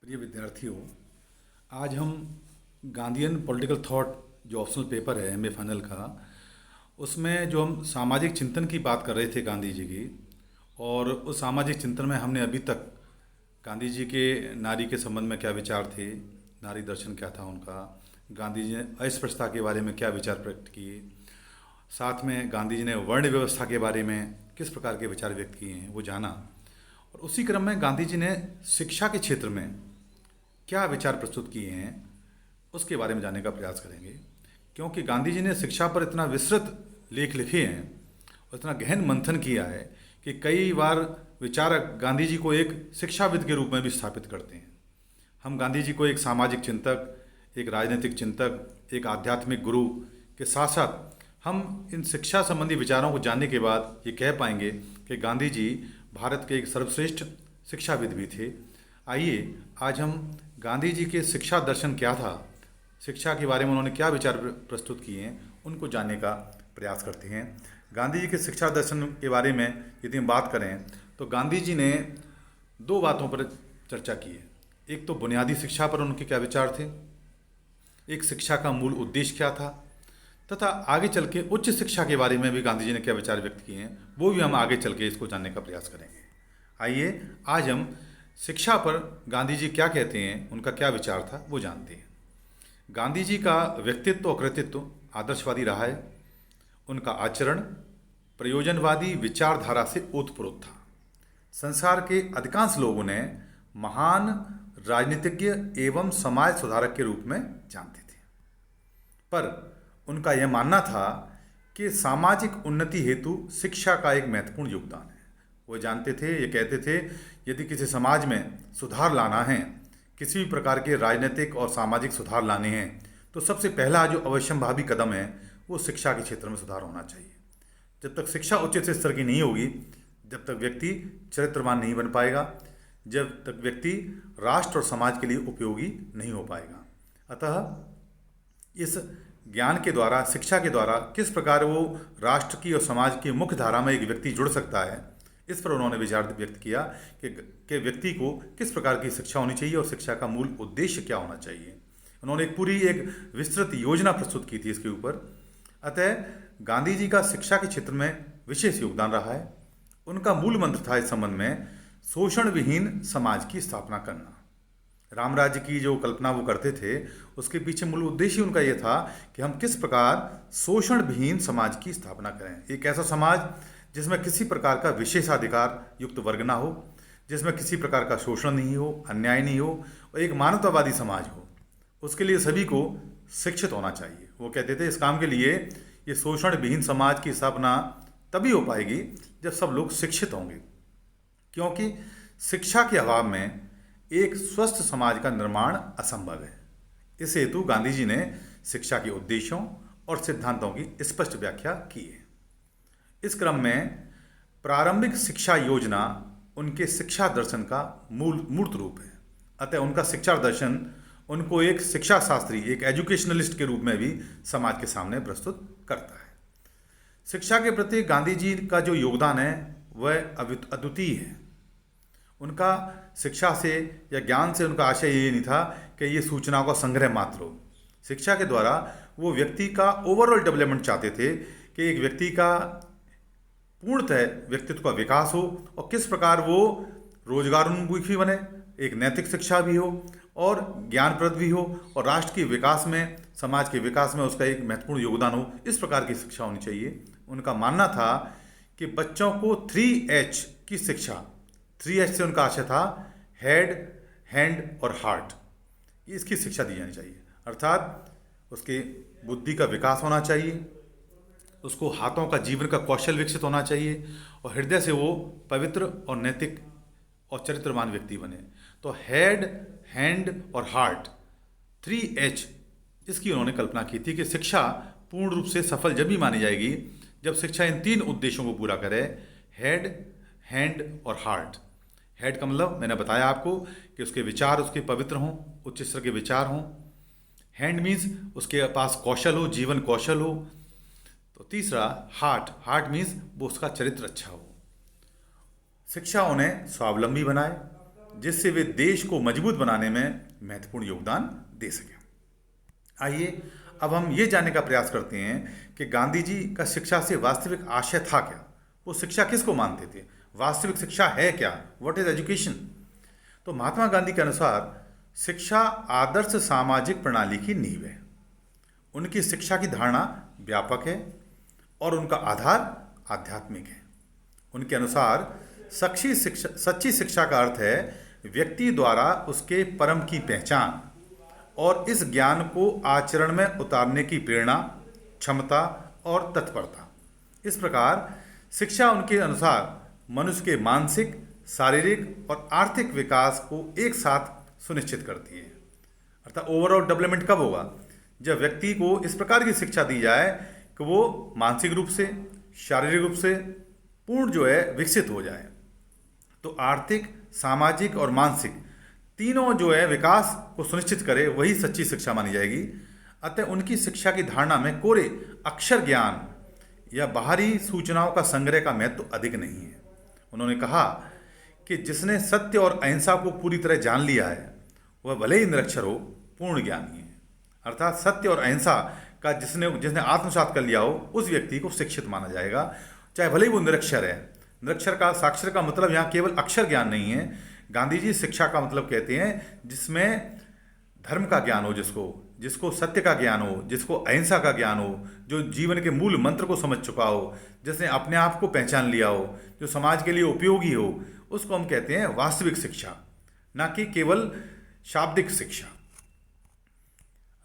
प्रिय विद्यार्थियों, आज हम गांधीयन पॉलिटिकल थॉट जो ऑप्शनल पेपर है एमए फाइनल का, उसमें जो हम सामाजिक चिंतन की बात कर रहे थे गांधी जी की, और उस सामाजिक चिंतन में हमने अभी तक गांधी जी के नारी के संबंध में क्या विचार थे, नारी दर्शन क्या था उनका, गांधी जी ने अस्पृश्यता के बारे में क्या विचार प्रकट किए, साथ में गांधी जी ने वर्ण व्यवस्था के बारे में किस प्रकार के विचार व्यक्त किए हैं वो जाना। और उसी क्रम में गांधी जी ने शिक्षा के क्षेत्र में क्या विचार प्रस्तुत किए हैं उसके बारे में जानने का प्रयास करेंगे, क्योंकि गांधी जी ने शिक्षा पर इतना विस्तृत लेख लिखे हैं और इतना गहन मंथन किया है कि कई बार विचारक गांधी जी को एक शिक्षाविद के रूप में भी स्थापित करते हैं। हम गांधी जी को एक सामाजिक चिंतक, एक राजनीतिक चिंतक, एक आध्यात्मिक गुरु के साथ साथ हम इन शिक्षा संबंधी विचारों को जानने के बाद ये कह पाएंगे कि गांधी जी भारत के एक सर्वश्रेष्ठ शिक्षाविद भी थे। आइए आज हम गांधी जी के शिक्षा दर्शन क्या था, शिक्षा के बारे में उन्होंने क्या विचार प्रस्तुत किए हैं, उनको जानने का प्रयास करते हैं। गांधी जी के शिक्षा दर्शन के बारे में यदि हम बात करें तो गांधी जी ने दो बातों पर चर्चा की है। एक तो बुनियादी शिक्षा पर उनके क्या विचार थे, एक शिक्षा का मूल उद्देश्य क्या था, तथा आगे चल के उच्च शिक्षा के बारे में भी गांधी जी ने क्या विचार व्यक्त किए हैं वो भी हम आगे चल के इसको जानने का प्रयास करेंगे। आइए आज हम शिक्षा पर गांधी जी क्या कहते हैं, उनका क्या विचार था वो जानते हैं। गांधी जी का व्यक्तित्व और कृतित्व आदर्शवादी रहा है। उनका आचरण प्रयोजनवादी विचारधारा से ओतप्रोत था। संसार के अधिकांश लोगों ने महान राजनीतिज्ञ एवं समाज सुधारक के रूप में जानते थे, पर उनका यह मानना था कि सामाजिक उन्नति हेतु शिक्षा का एक महत्वपूर्ण योगदान है। वो जानते थे, ये कहते थे, यदि किसी समाज में सुधार लाना है, किसी भी प्रकार के राजनीतिक और सामाजिक सुधार लाने हैं, तो सबसे पहला जो अवश्यंभावी कदम है वो शिक्षा के क्षेत्र में सुधार होना चाहिए। जब तक शिक्षा उचित स्तर की नहीं होगी, जब तक व्यक्ति चरित्रवान नहीं बन पाएगा, जब तक व्यक्ति राष्ट्र और समाज के लिए उपयोगी नहीं हो पाएगा। अतः इस ज्ञान के द्वारा, शिक्षा के द्वारा किस प्रकार वो राष्ट्र की और समाज की मुख्य धारा में एक व्यक्ति जुड़ सकता है, इस पर उन्होंने विचार व्यक्त किया कि व्यक्ति को किस प्रकार की शिक्षा होनी चाहिए और शिक्षा का मूल उद्देश्य क्या होना चाहिए। उन्होंने एक विस्तृत योजना प्रस्तुत की थी इसके ऊपर। अतः गांधी जी का शिक्षा के क्षेत्र में विशेष योगदान रहा है। उनका मूल मंत्र था इस संबंध में शोषण विहीन समाज की स्थापना करना। राम राज्य की जो कल्पना वो करते थे उसके पीछे मूल उद्देश्य उनका ये था कि हम किस प्रकार शोषण विहीन समाज की स्थापना करें। एक ऐसा समाज जिसमें किसी प्रकार का विशेषाधिकार युक्त वर्ग ना हो, जिसमें किसी प्रकार का शोषण नहीं हो, अन्याय नहीं हो, और एक मानवतावादी समाज हो। उसके लिए सभी को शिक्षित होना चाहिए। वो कहते थे इस काम के लिए ये शोषण विहीन समाज की स्थापना तभी हो पाएगी जब सब लोग शिक्षित होंगे, क्योंकि शिक्षा के अभाव में एक स्वस्थ समाज का निर्माण असंभव है। इस हेतु गांधी जी ने शिक्षा के उद्देश्यों और सिद्धांतों की स्पष्ट व्याख्या की है। इस क्रम में प्रारंभिक शिक्षा योजना उनके शिक्षा दर्शन का मूर्त रूप है। अतः उनका शिक्षा दर्शन उनको एक शिक्षा शास्त्री, एक एजुकेशनलिस्ट के रूप में भी समाज के सामने प्रस्तुत करता है। शिक्षा के प्रति गांधी जी का जो योगदान है वह अद्वितीय है। उनका शिक्षा से या ज्ञान से उनका आशय ये नहीं था कि ये सूचनाओं का संग्रह मात्र हो। शिक्षा के द्वारा वो व्यक्ति का ओवरऑल डेवलपमेंट चाहते थे कि एक व्यक्ति का पूर्णतः व्यक्तित्व का विकास हो और किस प्रकार वो रोजगारोन्मुखी बने, एक नैतिक शिक्षा भी हो और ज्ञानप्रद भी हो, और राष्ट्र के विकास में, समाज के विकास में उसका एक महत्वपूर्ण योगदान हो। इस प्रकार की शिक्षा होनी चाहिए। उनका मानना था कि बच्चों को 3H की शिक्षा, 3H से उनका आशय था हेड, हैंड और हार्ट, इसकी शिक्षा दी जानी चाहिए। अर्थात उसके बुद्धि का विकास होना चाहिए, उसको हाथों का जीवन का कौशल विकसित होना चाहिए, और हृदय से वो पवित्र और नैतिक और चरित्रवान व्यक्ति बने। तो हेड, हैंड और हार्ट, 3H, इसकी उन्होंने कल्पना की थी कि शिक्षा पूर्ण रूप से सफल जब भी मानी जाएगी जब शिक्षा इन 3 उद्देश्यों को पूरा करे, हेड, हैंड और हार्ट। हेड का मतलब मैंने बताया आपको कि उसके विचार उसके पवित्र हों, उच्च स्तर के विचार हों। हैंड मीन्स उसके पास कौशल हो, जीवन कौशल हो। तो तीसरा हार्ट, हार्ट मीन्स वो उसका चरित्र अच्छा हो। शिक्षा उन्हें स्वावलंबी बनाए, जिससे वे देश को मजबूत बनाने में महत्वपूर्ण योगदान दे सकें। आइए अब हम ये जानने का प्रयास करते हैं कि गांधी जी का शिक्षा से वास्तविक आशय था क्या। वो शिक्षा किसको मानते थे, वास्तविक शिक्षा है क्या, व्हाट इज एजुकेशन। तो महात्मा गांधी के अनुसार शिक्षा आदर्श सामाजिक प्रणाली की नींव है। उनकी शिक्षा की धारणा व्यापक है और उनका आधार आध्यात्मिक है। उनके अनुसार सच्ची शिक्षा का अर्थ है व्यक्ति द्वारा उसके परम की पहचान और इस ज्ञान को आचरण में उतारने की प्रेरणा, क्षमता और तत्परता। इस प्रकार शिक्षा उनके अनुसार मनुष्य के मानसिक, शारीरिक और आर्थिक विकास को एक साथ सुनिश्चित करती है। अर्थात ओवरऑल डेवलपमेंट कब होगा, जब व्यक्ति को इस प्रकार की शिक्षा दी जाए कि वो मानसिक रूप से, शारीरिक रूप से पूर्ण विकसित हो जाए। तो आर्थिक, सामाजिक और मानसिक तीनों विकास को सुनिश्चित करे, वही सच्ची शिक्षा मानी जाएगी। अतः उनकी शिक्षा की धारणा में कोरे अक्षर ज्ञान या बाहरी सूचनाओं का संग्रह का महत्व अधिक नहीं है। उन्होंने कहा कि जिसने सत्य और अहिंसा को पूरी तरह जान लिया है वह भले ही निरक्षर हो, पूर्ण ज्ञानी है। अर्थात सत्य और अहिंसा का जिसने आत्मसात कर लिया हो उस व्यक्ति को शिक्षित माना जाएगा, चाहे भले ही वो निरक्षर है। निरक्षर का, साक्षर का मतलब यहाँ केवल अक्षर ज्ञान नहीं है। गांधी जी शिक्षा का मतलब कहते हैं जिसमें धर्म का ज्ञान हो, जिसको सत्य का ज्ञान हो, जिसको अहिंसा का ज्ञान हो, जो जीवन के मूल मंत्र को समझ चुका हो, जिसने अपने आप को पहचान लिया हो, जो समाज के लिए उपयोगी हो, उसको हम कहते हैं वास्तविक शिक्षा, ना कि केवल शाब्दिक शिक्षा।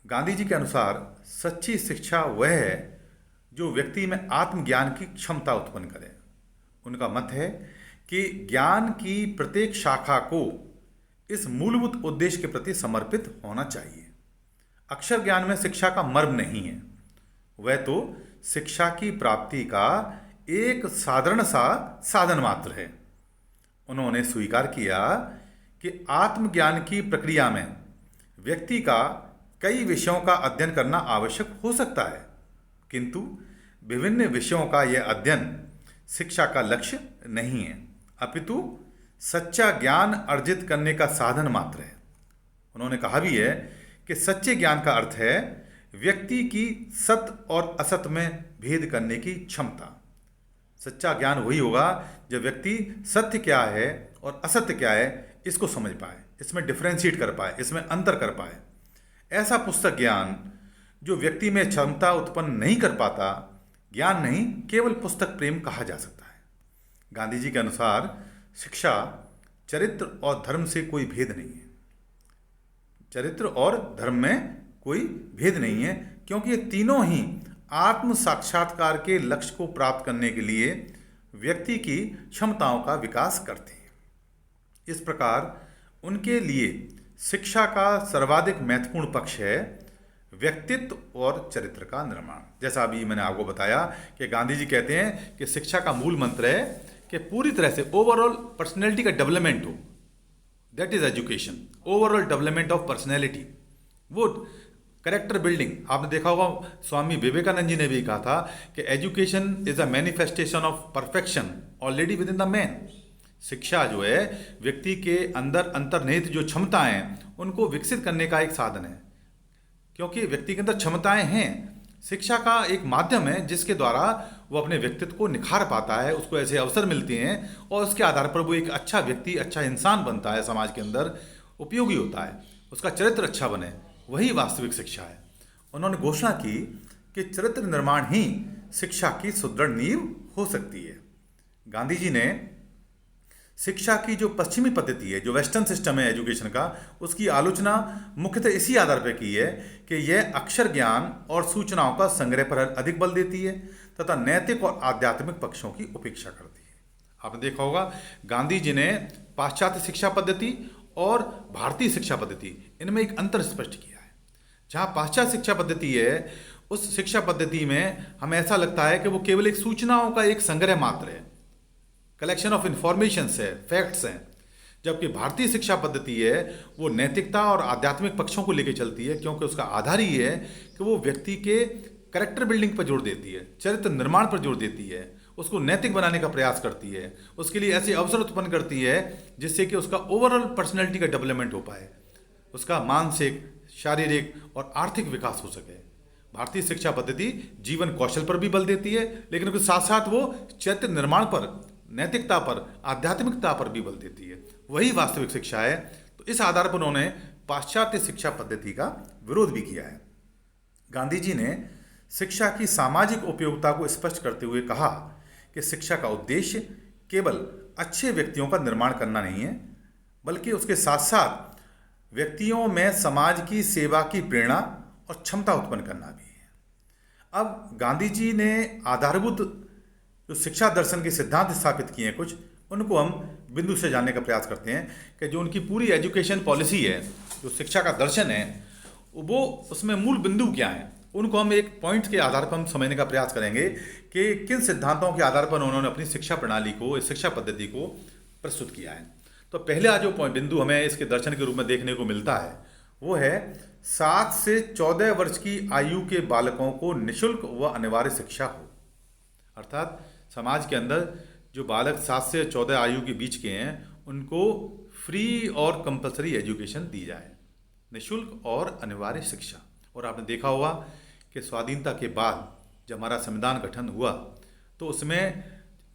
गांधी जी के अनुसार सच्ची शिक्षा वह है जो व्यक्ति में आत्मज्ञान की क्षमता उत्पन्न करे। उनका मत है कि ज्ञान की प्रत्येक शाखा को इस मूलभूत उद्देश्य के प्रति समर्पित होना चाहिए। अक्षर ज्ञान में शिक्षा का मर्म नहीं है, वह तो शिक्षा की प्राप्ति का एक साधारण सा साधन मात्र है। उन्होंने स्वीकार किया कि आत्मज्ञान की प्रक्रिया में व्यक्ति का कई विषयों का अध्ययन करना आवश्यक हो सकता है, किंतु विभिन्न विषयों का यह अध्ययन शिक्षा का लक्ष्य नहीं है, अपितु सच्चा ज्ञान अर्जित करने का साधन मात्र है। उन्होंने कहा भी है कि सच्चे ज्ञान का अर्थ है व्यक्ति की सत्य और असत्य में भेद करने की क्षमता। सच्चा ज्ञान वही होगा जब व्यक्ति सत्य क्या है और असत्य क्या है इसको समझ पाए, इसमें डिफरेंशिएट कर पाए, इसमें अंतर कर पाए। ऐसा पुस्तक ज्ञान जो व्यक्ति में क्षमता उत्पन्न नहीं कर पाता, ज्ञान नहीं केवल पुस्तक प्रेम कहा जा सकता है। गांधी जी के अनुसार शिक्षा चरित्र और धर्म से कोई भेद नहीं है। चरित्र और धर्म में कोई भेद नहीं है, क्योंकि ये तीनों ही आत्म साक्षात्कार के लक्ष्य को प्राप्त करने के लिए व्यक्ति की क्षमताओं का विकास करते हैं। इस प्रकार उनके लिए शिक्षा का सर्वाधिक महत्वपूर्ण पक्ष है व्यक्तित्व और चरित्र का निर्माण। जैसा अभी मैंने आपको बताया कि गांधी जी कहते हैं कि शिक्षा का मूल मंत्र है कि पूरी तरह से ओवरऑल पर्सनैलिटी का डेवलपमेंट हो, that is education. Overall development of personality, वो करेक्टर बिल्डिंग। आपने देखा होगा स्वामी विवेकानंद जी ने भी कहा था कि education is a manifestation of perfection already with in the man. शिक्षा व्यक्ति के अंदर अंतर्निहित जो क्षमताएं हैं उनको विकसित करने का एक साधन है, क्योंकि व्यक्ति के अंदर क्षमताएं हैं। शिक्षा का एक माध्यम है जिसके द्वारा वो अपने व्यक्तित्व को निखार पाता है, उसको ऐसे अवसर मिलते हैं और उसके आधार पर वो एक अच्छा व्यक्ति, अच्छा इंसान बनता है, समाज के अंदर उपयोगी होता है, उसका चरित्र अच्छा बने, वही वास्तविक शिक्षा है। उन्होंने घोषणा की कि चरित्र निर्माण ही शिक्षा की सुदृढ़ नींव हो सकती है। गांधी जी ने शिक्षा की जो पश्चिमी पद्धति है, जो वेस्टर्न सिस्टम है एजुकेशन का, उसकी आलोचना मुख्यतः इसी आधार पर की है कि यह अक्षर ज्ञान और सूचनाओं का संग्रह पर अधिक बल देती है तथा नैतिक और आध्यात्मिक पक्षों की उपेक्षा करती है। आपने देखा होगा गांधी जी ने पाश्चात्य शिक्षा पद्धति और भारतीय शिक्षा पद्धति, इनमें एक अंतर स्पष्ट किया है। जहाँ पाश्चात्य शिक्षा पद्धति है, उस शिक्षा पद्धति में हमें ऐसा लगता है कि वो केवल एक सूचनाओं का एक संग्रह मात्र है, कलेक्शन ऑफ इंफॉर्मेशन है, फैक्ट्स हैं। जबकि भारतीय शिक्षा पद्धति है वो नैतिकता और आध्यात्मिक पक्षों को लेकर चलती है, क्योंकि उसका आधार ही है कि वो व्यक्ति के कैरेक्टर बिल्डिंग पर जोर देती है, चरित्र निर्माण पर जोर देती है, उसको नैतिक बनाने का प्रयास करती है, उसके लिए ऐसे अवसर उत्पन्न करती है जिससे कि उसका ओवरऑल पर्सनैलिटी का डेवलपमेंट हो पाए, उसका मानसिक, शारीरिक और आर्थिक विकास हो सके। भारतीय शिक्षा पद्धति जीवन कौशल पर भी बल देती है, लेकिन उसके साथ साथ वो चरित्र निर्माण पर, नैतिकता पर, आध्यात्मिकता पर भी बल देती है। वही वास्तविक शिक्षा है। तो इस आधार पर उन्होंने पाश्चात्य शिक्षा पद्धति का विरोध भी किया है। गांधी जी ने शिक्षा की सामाजिक उपयोगिता को स्पष्ट करते हुए कहा कि शिक्षा का उद्देश्य केवल अच्छे व्यक्तियों का निर्माण करना नहीं है, बल्कि उसके साथ साथ व्यक्तियों में समाज की सेवा की प्रेरणा और क्षमता उत्पन्न करना भी है। अब गांधी जी ने आधारभूत जो शिक्षा दर्शन के सिद्धांत स्थापित किए हैं कुछ, उनको हम बिंदु से जानने का प्रयास करते हैं कि जो उनकी पूरी एजुकेशन पॉलिसी है, जो शिक्षा का दर्शन है, वो उसमें मूल बिंदु क्या है, उनको हम एक पॉइंट के आधार पर हम समझने का प्रयास करेंगे कि किन सिद्धांतों के आधार पर उन्होंने अपनी शिक्षा प्रणाली को, इस शिक्षा पद्धति को प्रस्तुत किया है। तो पहला जो बिंदु हमें इसके दर्शन के रूप में देखने को मिलता है वो है 7 से 14 वर्ष की आयु के बालकों को निःशुल्क व अनिवार्य शिक्षा हो। अर्थात समाज के अंदर जो बालक 7 से 14 आयु के बीच के हैं उनको फ्री और कंपलसरी एजुकेशन दी जाए, निःशुल्क और अनिवार्य शिक्षा। और आपने देखा होगा कि स्वाधीनता के बाद जब हमारा संविधान गठन हुआ तो उसमें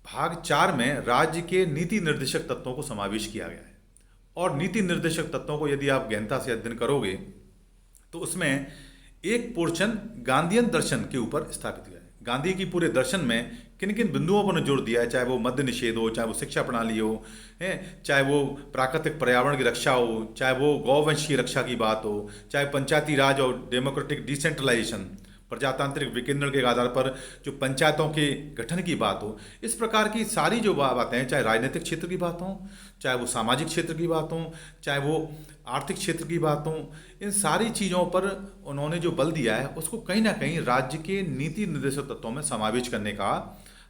भाग 4 में राज्य के नीति निर्देशक तत्वों को समावेश किया गया है। और नीति निर्देशक तत्वों को यदि आप गहनता से अध्ययन करोगे तो उसमें एक पोर्शन गांधीयन दर्शन के ऊपर स्थापित किया है। गांधी की पूरे दर्शन में किन किन बिंदुओं पर जोर दिया है, चाहे वो मद्य निषेध हो, चाहे वो शिक्षा प्रणाली हो, चाहे वो प्राकृतिक पर्यावरण की रक्षा हो, चाहे वो गौवंश की रक्षा की बात हो, चाहे पंचायती राज और डेमोक्रेटिक डिसेंट्रलाइजेशन, प्रजातांत्रिक विकेंद्रण के आधार पर जो पंचायतों के गठन की बात हो, इस प्रकार की सारी जो बातें, चाहे राजनीतिक क्षेत्र की बात हो, चाहे वो सामाजिक क्षेत्र की बात हो, चाहे वो आर्थिक क्षेत्र की बात हो, इन सारी चीज़ों पर उन्होंने जो बल दिया है उसको कहीं ना कहीं राज्य के नीति निर्देशक तत्वों में समावेश करने का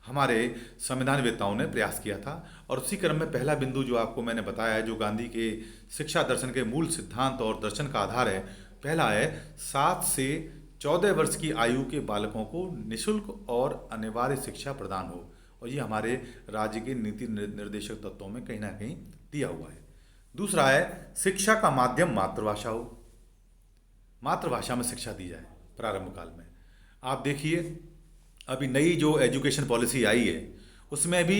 हमारे संविधानवेत्ताओं ने प्रयास किया था। और उसी क्रम में पहला बिंदु जो आपको मैंने बताया है, जो गांधी के शिक्षा दर्शन के मूल सिद्धांत और दर्शन का आधार है, पहला है 7 से 14 वर्ष की आयु के बालकों को निःशुल्क और अनिवार्य शिक्षा प्रदान हो। और ये हमारे राज्य के नीति निर्देशक तत्वों में कहीं ना कहीं दिया हुआ है। दूसरा है शिक्षा का माध्यम मातृभाषा हो, मातृभाषा में शिक्षा दी जाए प्रारंभ काल में। आप देखिए अभी नई जो एजुकेशन पॉलिसी आई है उसमें भी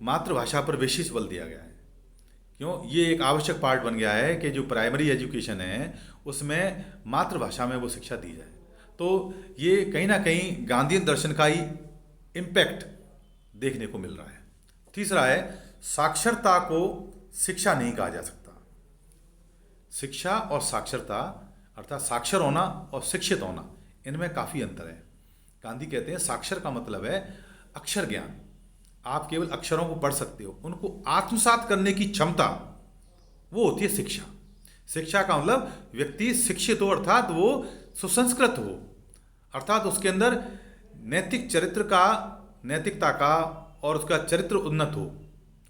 मातृभाषा पर विशेष बल दिया गया है। क्यों? ये एक आवश्यक पार्ट बन गया है कि जो प्राइमरी एजुकेशन है उसमें मातृभाषा में वो शिक्षा दी जाए। तो ये कहीं ना कहीं गांधीयन दर्शन का ही इम्पैक्ट देखने को मिल रहा है। तीसरा है साक्षरता को शिक्षा नहीं कहा जा सकता। शिक्षा और साक्षरता अर्थात साक्षर होना और शिक्षित होना, इनमें काफ़ी अंतर है। गांधी कहते हैं साक्षर का मतलब है अक्षर ज्ञान, आप केवल अक्षरों को पढ़ सकते हो, उनको आत्मसात करने की क्षमता, वो होती है शिक्षा। शिक्षा का मतलब व्यक्ति शिक्षित हो अर्थात वो सुसंस्कृत हो, अर्थात उसके अंदर नैतिक चरित्र का, नैतिकता का और उसका चरित्र उन्नत हो,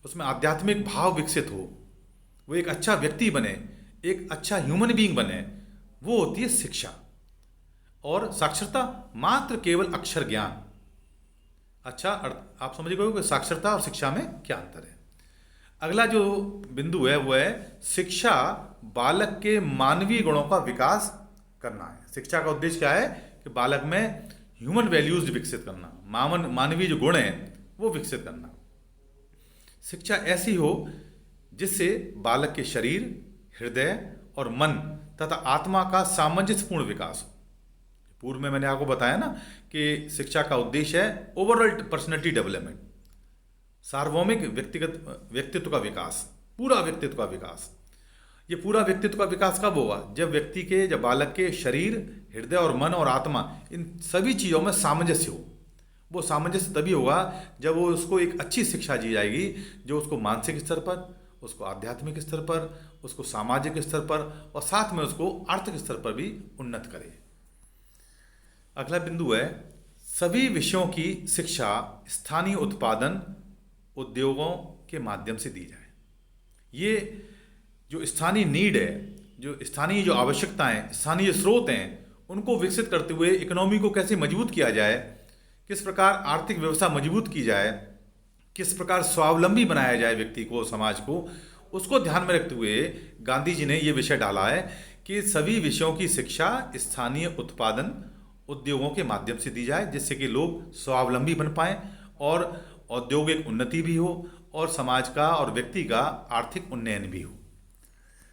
उसमें आध्यात्मिक भाव विकसित हो, वो एक अच्छा व्यक्ति बने, एक अच्छा ह्यूमन बीइंग बने, वो होती है शिक्षा। और साक्षरता मात्र केवल अक्षर ज्ञान। अच्छा, आप समझ गए कि साक्षरता और शिक्षा में क्या अंतर है। अगला जो बिंदु है वो है शिक्षा बालक के मानवीय गुणों का विकास करना है। शिक्षा का उद्देश्य क्या है कि बालक में ह्यूमन वैल्यूज विकसित करना, मानवीय जो गुण हैं वो विकसित करना। शिक्षा ऐसी हो जिससे बालक के शरीर, हृदय और मन तथा आत्मा का सामंजस्यपूर्ण विकास हो। पूर्व में मैंने आपको बताया ना कि शिक्षा का उद्देश्य है ओवरऑल पर्सनैलिटी डेवलपमेंट, सार्वभौमिक व्यक्तित्व का विकास, पूरा व्यक्तित्व का विकास। ये पूरा व्यक्तित्व का विकास कब होगा? जब बालक के शरीर, हृदय और मन और आत्मा, इन सभी चीज़ों में सामंजस्य हो। वो सामंजस्य तभी होगा जब वो उसको एक अच्छी शिक्षा दी जाएगी जो उसको मानसिक स्तर पर, उसको आध्यात्मिक स्तर पर, उसको सामाजिक स्तर पर और साथ में उसको आर्थिक स्तर पर भी उन्नत करे। अगला बिंदु है सभी विषयों की शिक्षा स्थानीय उत्पादन उद्योगों के माध्यम से दी जाए। ये जो स्थानीय नीड है, जो स्थानीय जो आवश्यकताएं, स्थानीय स्रोत हैं, उनको विकसित करते हुए इकोनॉमी को कैसे मजबूत किया जाए, किस प्रकार आर्थिक व्यवस्था मजबूत की जाए, किस प्रकार स्वावलंबी बनाया जाए व्यक्ति को, समाज को, उसको ध्यान में रखते हुए गांधी जी ने ये विषय डाला है कि सभी विषयों की शिक्षा स्थानीय उत्पादन उद्योगों के माध्यम से दी जाए, जिससे कि लोग स्वावलंबी बन पाएं और औद्योगिक उन्नति भी हो और समाज का और व्यक्ति का आर्थिक उन्नयन भी हो।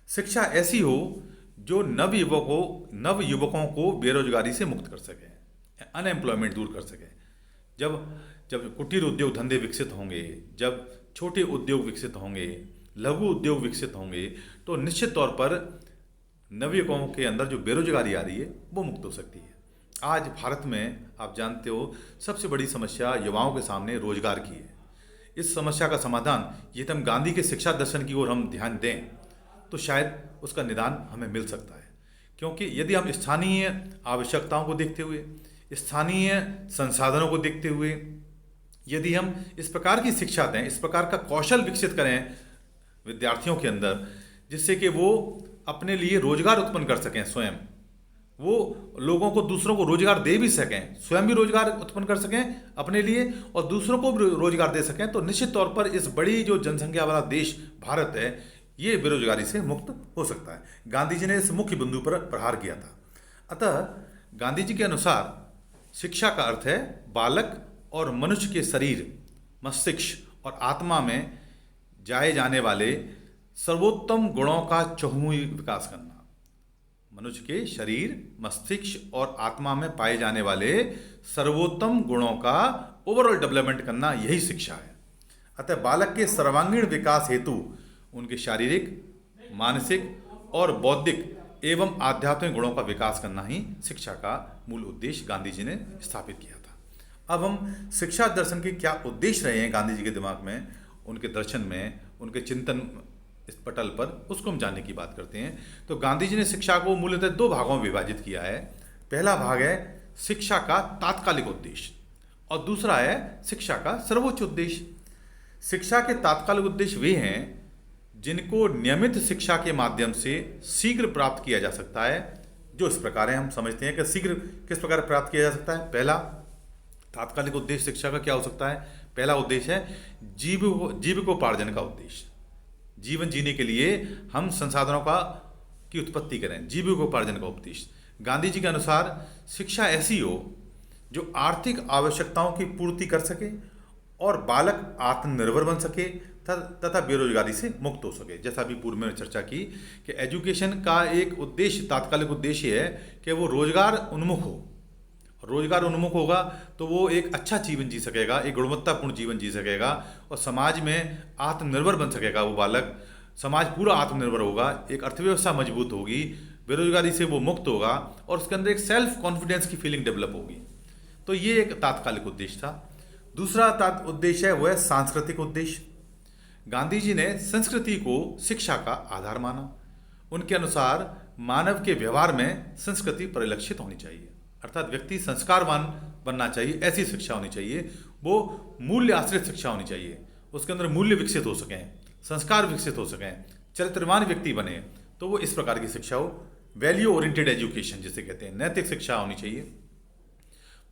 शिक्षा ऐसी हो जो नव युवकों को बेरोजगारी से मुक्त कर सके, अनएम्प्लॉयमेंट दूर कर सके। जब जब कुटीर उद्योग धंधे विकसित होंगे, जब छोटे उद्योग विकसित होंगे, लघु उद्योग विकसित होंगे, तो निश्चित तौर पर नवयुवकों के अंदर जो बेरोजगारी आ रही है वो मुक्त हो सकती है। आज भारत में आप जानते हो सबसे बड़ी समस्या युवाओं के सामने रोजगार की है। इस समस्या का समाधान यदि हम गांधी के शिक्षा दर्शन की ओर हम ध्यान दें तो शायद उसका निदान हमें मिल सकता है, क्योंकि यदि हम स्थानीय आवश्यकताओं को देखते हुए, स्थानीय संसाधनों को देखते हुए यदि हम इस प्रकार की शिक्षा दें, इस प्रकार का कौशल विकसित करें विद्यार्थियों के अंदर, जिससे कि वो अपने लिए रोजगार उत्पन्न कर सकें, स्वयं वो लोगों को, दूसरों को रोजगार दे भी सकें, स्वयं भी रोजगार उत्पन्न कर सकें अपने लिए और दूसरों को भी रोजगार दे सकें, तो निश्चित तौर पर इस बड़ी जो जनसंख्या वाला देश भारत है ये बेरोजगारी से मुक्त हो सकता है। गांधी जी ने इस मुख्य बिंदु पर प्रहार किया था। अतः गांधी जी के अनुसार शिक्षा का अर्थ है बालक और मनुष्य के शरीर, मस्तिष्क और आत्मा में जाए जाने वाले सर्वोत्तम गुणों का चहुमुखी विकास करना। मनुष्य के शरीर, मस्तिष्क और आत्मा में पाए जाने वाले सर्वोत्तम गुणों का ओवरऑल डेवलपमेंट करना, यही शिक्षा है। अतः बालक के सर्वांगीण विकास हेतु उनके शारीरिक, मानसिक और बौद्धिक एवं आध्यात्मिक गुणों का विकास करना ही शिक्षा का मूल उद्देश्य गांधी जी ने स्थापित किया था। अब हम शिक्षा दर्शन के क्या उद्देश्य रहे हैं गांधी जी के दिमाग में, उनके दर्शन में, उनके चिंतन इस पटल पर, उसको हम जानने की बात करते हैं। तो गांधी जी ने शिक्षा को मूलतः दो भागों में विभाजित किया है। पहला भाग है शिक्षा का तात्कालिक उद्देश्य और दूसरा है शिक्षा का सर्वोच्च उद्देश्य। शिक्षा के तात्कालिक उद्देश्य वे हैं जिनको नियमित शिक्षा के माध्यम से शीघ्र प्राप्त किया जा सकता है, जो इस प्रकार है। हम समझते हैं कि शीघ्र किस प्रकार प्राप्त किया जा सकता है। पहला तात्कालिक उद्देश्य शिक्षा का क्या हो सकता है? पहला उद्देश्य है जीविकोपार्जन का उद्देश्य। जीवन जीने के लिए हम संसाधनों की उत्पत्ति करें, जीविकोपार्जन का उद्देश्य। गांधी जी के अनुसार शिक्षा ऐसी हो जो आर्थिक आवश्यकताओं की पूर्ति कर सके और बालक आत्मनिर्भर बन सके तथा बेरोजगारी से मुक्त हो सके। जैसा अभी पूर्व में चर्चा की कि एजुकेशन का एक उद्देश्य, तात्कालिक उद्देश्य है कि वो रोजगार उन्मुख हो। रोजगार उन्मुख होगा तो वो एक अच्छा जीवन जी सकेगा, एक गुणवत्तापूर्ण जीवन जी सकेगा और समाज में आत्मनिर्भर बन सकेगा वो बालक। समाज पूरा आत्मनिर्भर होगा, एक अर्थव्यवस्था मजबूत होगी, बेरोजगारी से वो मुक्त होगा और उसके अंदर एक सेल्फ कॉन्फिडेंस की फीलिंग डेवलप होगी। तो ये एक तात्कालिक उद्देश्य था। दूसरा उद्देश्य है वो है सांस्कृतिक उद्देश्य। गांधी जी ने संस्कृति को शिक्षा का आधार माना। उनके अनुसार मानव के व्यवहार में संस्कृति परिलक्षित होनी चाहिए, अर्थात व्यक्ति संस्कारवान बनना चाहिए, ऐसी शिक्षा होनी चाहिए। वो मूल्य आश्रित शिक्षा होनी चाहिए, उसके अंदर मूल्य विकसित हो सकें, संस्कार विकसित हो सकें, चरित्रवान व्यक्ति बने, तो वो इस प्रकार की शिक्षा हो। वैल्यू ओरिएंटेड एजुकेशन जिसे कहते हैं, नैतिक शिक्षा होनी चाहिए।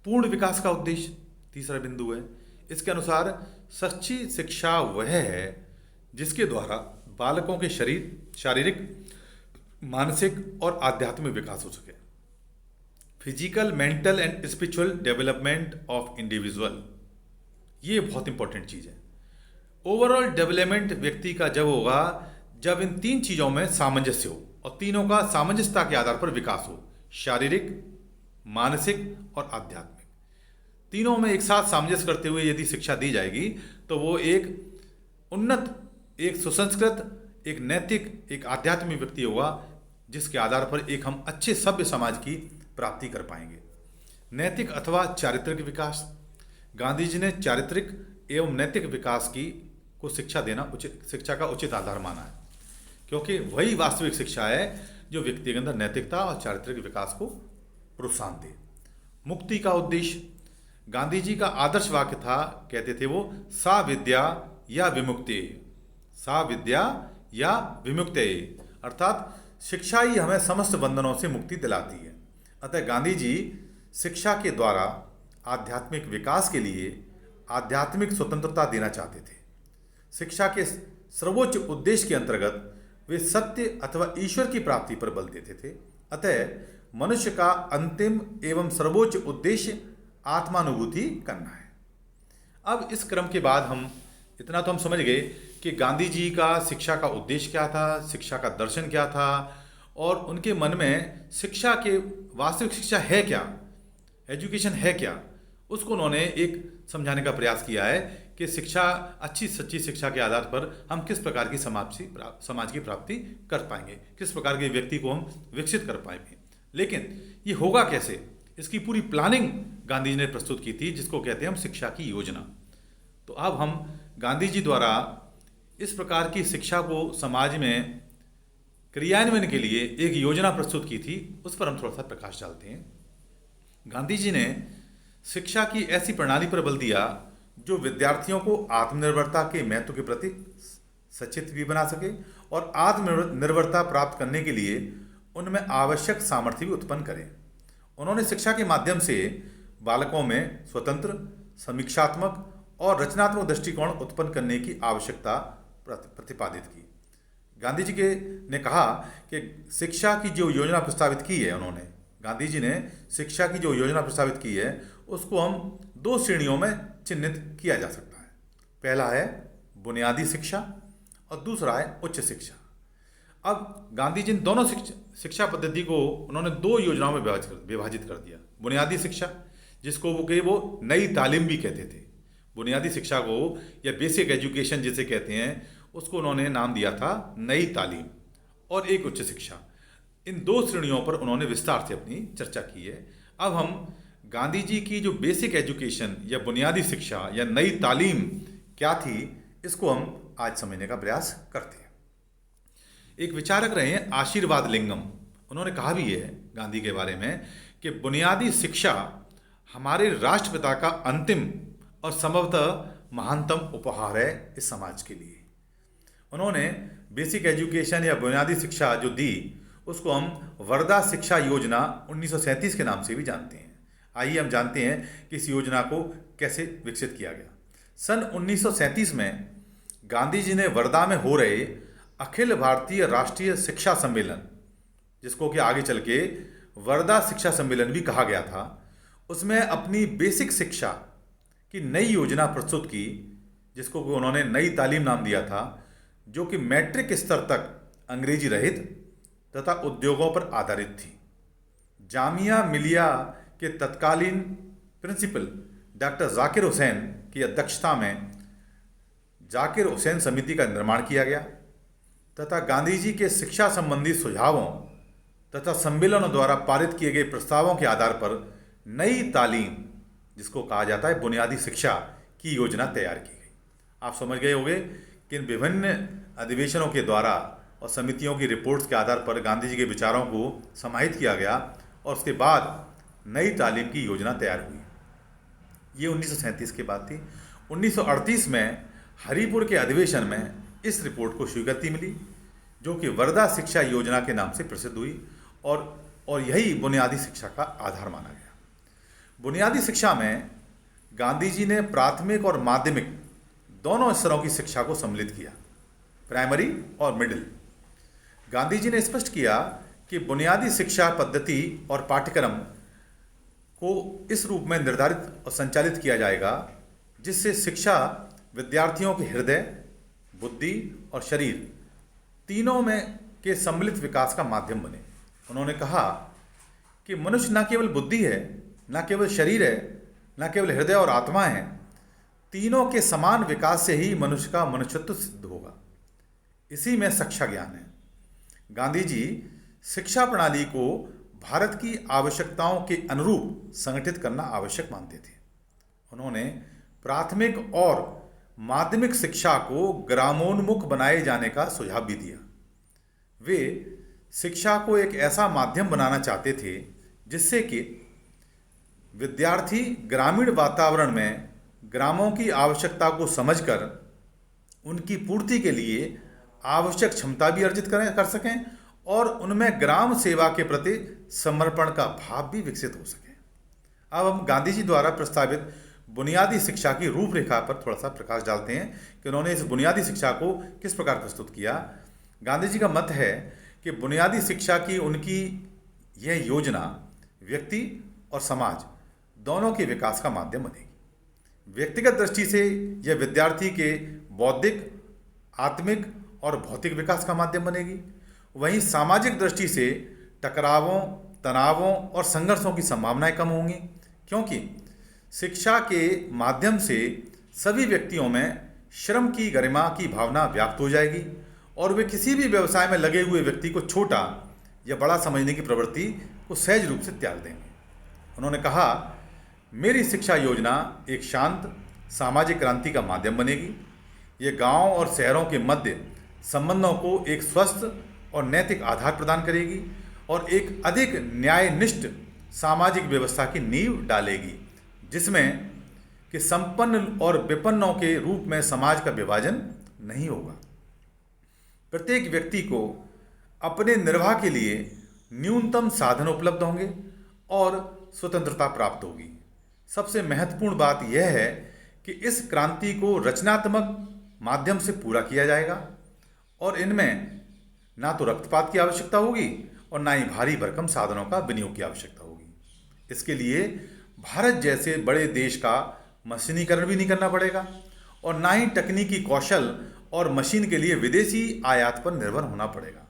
पूर्ण विकास का उद्देश्य तीसरा बिंदु है। इसके अनुसार सच्ची शिक्षा वह है जिसके द्वारा बालकों के शारीरिक, मानसिक और आध्यात्मिक विकास हो सके। Physical, mental and spiritual development of individual, ये बहुत इंपॉर्टेंट चीज़ है। ओवरऑल डेवलपमेंट व्यक्ति का जब होगा जब इन तीन चीज़ों में सामंजस्य हो और तीनों का सामंजस्यता के आधार पर विकास हो, शारीरिक, मानसिक और आध्यात्मिक। तीनों में एक साथ सामंजस्य करते हुए यदि शिक्षा दी जाएगी तो वो एक उन्नत, एक सुसंस्कृत, एक नैतिक, एक आध्यात्मिक व्यक्ति होगा, जिसके आधार पर एक हम अच्छे सभ्य समाज की प्राप्ति कर पाएंगे। नैतिक अथवा चारित्रिक विकास, गांधी जी ने चारित्रिक एवं नैतिक विकास को शिक्षा देना शिक्षा का उचित आधार माना है, क्योंकि वही वास्तविक शिक्षा है जो व्यक्ति के अंदर नैतिकता और चारित्रिक विकास को प्रोत्साहन दे। मुक्ति का उद्देश्य, गांधी जी का आदर्श वाक्य था, कहते थे वो, सा विद्या या विमुक्ति, सा विद्या या विमुक्ति, अर्थात शिक्षा ही हमें समस्त बंधनों से मुक्ति दिलाती है। अतः गांधी जी शिक्षा के द्वारा आध्यात्मिक विकास के लिए आध्यात्मिक स्वतंत्रता देना चाहते थे। शिक्षा के सर्वोच्च उद्देश्य के अंतर्गत वे सत्य अथवा ईश्वर की प्राप्ति पर बल देते थे। अतः मनुष्य का अंतिम एवं सर्वोच्च उद्देश्य आत्मानुभूति करना है। अब इस क्रम के बाद हम इतना तो हम समझ गए कि गांधी जी का शिक्षा का उद्देश्य क्या था, शिक्षा का दर्शन क्या था, और उनके मन में शिक्षा के वास्तविक शिक्षा है क्या, एजुकेशन है क्या, उसको उन्होंने एक समझाने का प्रयास किया है कि शिक्षा, अच्छी सच्ची शिक्षा के आधार पर हम किस प्रकार की समाज की प्राप्ति कर पाएंगे, किस प्रकार के व्यक्ति को हम विकसित कर पाएंगे। लेकिन ये होगा कैसे, इसकी पूरी प्लानिंग गांधी जी ने प्रस्तुत की थी, जिसको कहते हैं हम शिक्षा की योजना। तो अब हम गांधी जी द्वारा इस प्रकार की शिक्षा को समाज में क्रियान्वयन के लिए एक योजना प्रस्तुत की थी, उस पर हम थोड़ा सा प्रकाश डालते हैं। गांधी जी ने शिक्षा की ऐसी प्रणाली पर बल दिया जो विद्यार्थियों को आत्मनिर्भरता के महत्व के प्रति सचेत भी बना सके और आत्मनिर्भरता प्राप्त करने के लिए उनमें आवश्यक सामर्थ्य भी उत्पन्न करे। उन्होंने शिक्षा के माध्यम से बालकों में स्वतंत्र, समीक्षात्मक और रचनात्मक दृष्टिकोण उत्पन्न करने की आवश्यकता प्रतिपादित की। गांधी जी ने कहा कि शिक्षा की जो योजना प्रस्तावित की है, गांधी जी ने शिक्षा की जो योजना प्रस्तावित की है उसको हम दो श्रेणियों में चिन्हित किया जा सकता है। पहला है बुनियादी शिक्षा और दूसरा है उच्च शिक्षा। अब गांधी जी ने दोनों शिक्षा पद्धति को उन्होंने दो योजनाओं में विभाजित कर दिया। बुनियादी शिक्षा, जिसको वो नई तालीम भी कहते थे, बुनियादी शिक्षा को या बेसिक एजुकेशन जिसे कहते हैं, उसको उन्होंने नाम दिया था नई तालीम, और एक उच्च शिक्षा। इन दो श्रेणियों पर उन्होंने विस्तार से अपनी चर्चा की है। अब हम गांधी जी की जो बेसिक एजुकेशन या बुनियादी शिक्षा या नई तालीम क्या थी, इसको हम आज समझने का प्रयास करते हैं। एक विचारक रहे हैं आशीर्वाद लिंगम, उन्होंने कहा भी है गांधी के बारे में कि बुनियादी शिक्षा हमारे राष्ट्रपिता का अंतिम और संभवतः महानतम उपहार है इस समाज के लिए। उन्होंने बेसिक एजुकेशन या बुनियादी शिक्षा जो दी, उसको हम वर्धा शिक्षा योजना 1937 के नाम से भी जानते हैं। आइए हम जानते हैं कि इस योजना को कैसे विकसित किया गया। सन 1937 में गांधी जी ने वर्धा में हो रहे अखिल भारतीय राष्ट्रीय शिक्षा सम्मेलन, जिसको कि आगे चल के वर्धा शिक्षा सम्मेलन भी कहा गया था, उसमें अपनी बेसिक शिक्षा की नई योजना प्रस्तुत की, जिसको उन्होंने नई तालीम नाम दिया था, जो कि मैट्रिक स्तर तक अंग्रेजी रहित तथा उद्योगों पर आधारित थी। जामिया मिलिया के तत्कालीन प्रिंसिपल डॉक्टर जाकिर हुसैन की अध्यक्षता में जाकिर हुसैन समिति का निर्माण किया गया तथा गांधी जी के शिक्षा संबंधी सुझावों तथा सम्मेलनों द्वारा पारित किए गए प्रस्तावों के आधार पर नई तालीम, जिसको कहा जाता है बुनियादी शिक्षा की योजना तैयार की गई। आप समझ गए होंगे कि इन विभिन्न अधिवेशनों के द्वारा और समितियों की रिपोर्ट्स के आधार पर गांधी जी के विचारों को समाहित किया गया और उसके बाद नई तालीम की योजना तैयार हुई। ये 1937 की बात थी। 1938 में हरिपुर के अधिवेशन में इस रिपोर्ट को स्वीकृति मिली, जो कि वर्धा शिक्षा योजना के नाम से प्रसिद्ध हुई और यही बुनियादी शिक्षा का आधार माना गया। बुनियादी शिक्षा में गांधी जी ने प्राथमिक और माध्यमिक दोनों स्तरों की शिक्षा को सम्मिलित किया, प्राइमरी और मिडिल। गांधी जी ने स्पष्ट किया कि बुनियादी शिक्षा पद्धति और पाठ्यक्रम को इस रूप में निर्धारित और संचालित किया जाएगा जिससे शिक्षा विद्यार्थियों के हृदय, बुद्धि और शरीर तीनों में के सम्मिलित विकास का माध्यम बने। उन्होंने कहा कि मनुष्य न केवल बुद्धि है, न केवल शरीर है, न केवल हृदय और आत्मा है, तीनों के समान विकास से ही मनुष्य का मनुष्यत्व सिद्ध होगा। इसी में शिक्षा ज्ञान है। गांधी जी शिक्षा प्रणाली को भारत की आवश्यकताओं के अनुरूप संगठित करना आवश्यक मानते थे। उन्होंने प्राथमिक और माध्यमिक शिक्षा को ग्रामोन्मुख बनाए जाने का सुझाव भी दिया। वे शिक्षा को एक ऐसा माध्यम बनाना चाहते थे जिससे कि विद्यार्थी ग्रामीण वातावरण में ग्रामों की आवश्यकता को समझकर उनकी पूर्ति के लिए आवश्यक क्षमता भी अर्जित कर सकें और उनमें ग्राम सेवा के प्रति समर्पण का भाव भी विकसित हो सके। अब हम गांधी जी द्वारा प्रस्तावित बुनियादी शिक्षा की रूपरेखा पर थोड़ा सा प्रकाश डालते हैं कि उन्होंने इस बुनियादी शिक्षा को किस प्रकार प्रस्तुत किया। गांधी जी का मत है कि बुनियादी शिक्षा की उनकी यह योजना व्यक्ति और समाज दोनों के विकास का माध्यम बनेगी। व्यक्तिगत दृष्टि से यह विद्यार्थी के बौद्धिक, आत्मिक और भौतिक विकास का माध्यम बनेगी। वहीं सामाजिक दृष्टि से टकरावों, तनावों और संघर्षों की संभावनाएं कम होंगी, क्योंकि शिक्षा के माध्यम से सभी व्यक्तियों में श्रम की गरिमा की भावना व्याप्त हो जाएगी और वे किसी भी व्यवसाय में लगे हुए व्यक्ति को छोटा या बड़ा समझने की प्रवृत्ति को सहज रूप से त्याग देंगे। उन्होंने कहा, मेरी शिक्षा योजना एक शांत सामाजिक क्रांति का माध्यम बनेगी। ये गांव और शहरों के मध्य संबंधों को एक स्वस्थ और नैतिक आधार प्रदान करेगी और एक अधिक न्यायनिष्ठ सामाजिक व्यवस्था की नींव डालेगी, जिसमें कि संपन्न और विपन्नों के रूप में समाज का विभाजन नहीं होगा। प्रत्येक व्यक्ति को अपने निर्वाह के लिए न्यूनतम साधन उपलब्ध होंगे और स्वतंत्रता प्राप्त होगी। सबसे महत्वपूर्ण बात यह है कि इस क्रांति को रचनात्मक माध्यम से पूरा किया जाएगा और इनमें ना तो रक्तपात की आवश्यकता होगी और ना ही भारी भरकम साधनों का विनियोग की आवश्यकता होगी। इसके लिए भारत जैसे बड़े देश का मशीनीकरण भी नहीं करना पड़ेगा और ना ही तकनीकी कौशल और मशीन के लिए विदेशी आयात पर निर्भर होना पड़ेगा।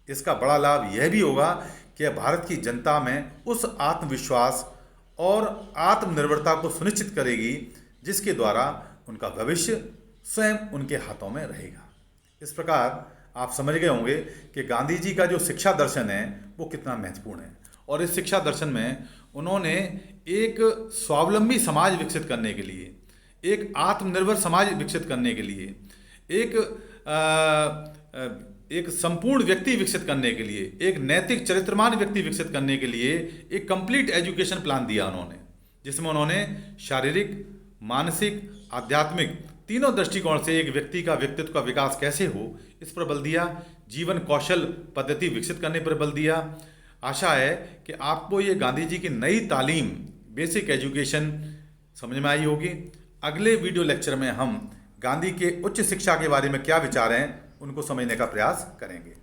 इसका बड़ा लाभ यह भी होगा कि भारत की जनता में उस आत्मविश्वास और आत्मनिर्भरता को सुनिश्चित करेगी जिसके द्वारा उनका भविष्य स्वयं उनके हाथों में रहेगा। इस प्रकार आप समझ गए होंगे कि गांधी जी का जो शिक्षा दर्शन है वो कितना महत्वपूर्ण है और इस शिक्षा दर्शन में उन्होंने एक स्वावलंबी समाज विकसित करने के लिए, एक आत्मनिर्भर समाज विकसित करने के लिए, एक संपूर्ण व्यक्ति विकसित करने के लिए, एक नैतिक चरित्रमान व्यक्ति विकसित करने के लिए एक कंप्लीट एजुकेशन प्लान दिया उन्होंने, जिसमें उन्होंने शारीरिक, मानसिक, आध्यात्मिक तीनों दृष्टिकोण से एक व्यक्ति का व्यक्तित्व का विकास कैसे हो इस पर बल दिया। जीवन कौशल पद्धति विकसित करने पर बल दिया। आशा है कि आपको ये गांधी जी की नई तालीम, बेसिक एजुकेशन समझ में आई होगी। अगले वीडियो लेक्चर में हम गांधी के उच्च शिक्षा के बारे में क्या विचार हैं उनको समझने का प्रयास करेंगे।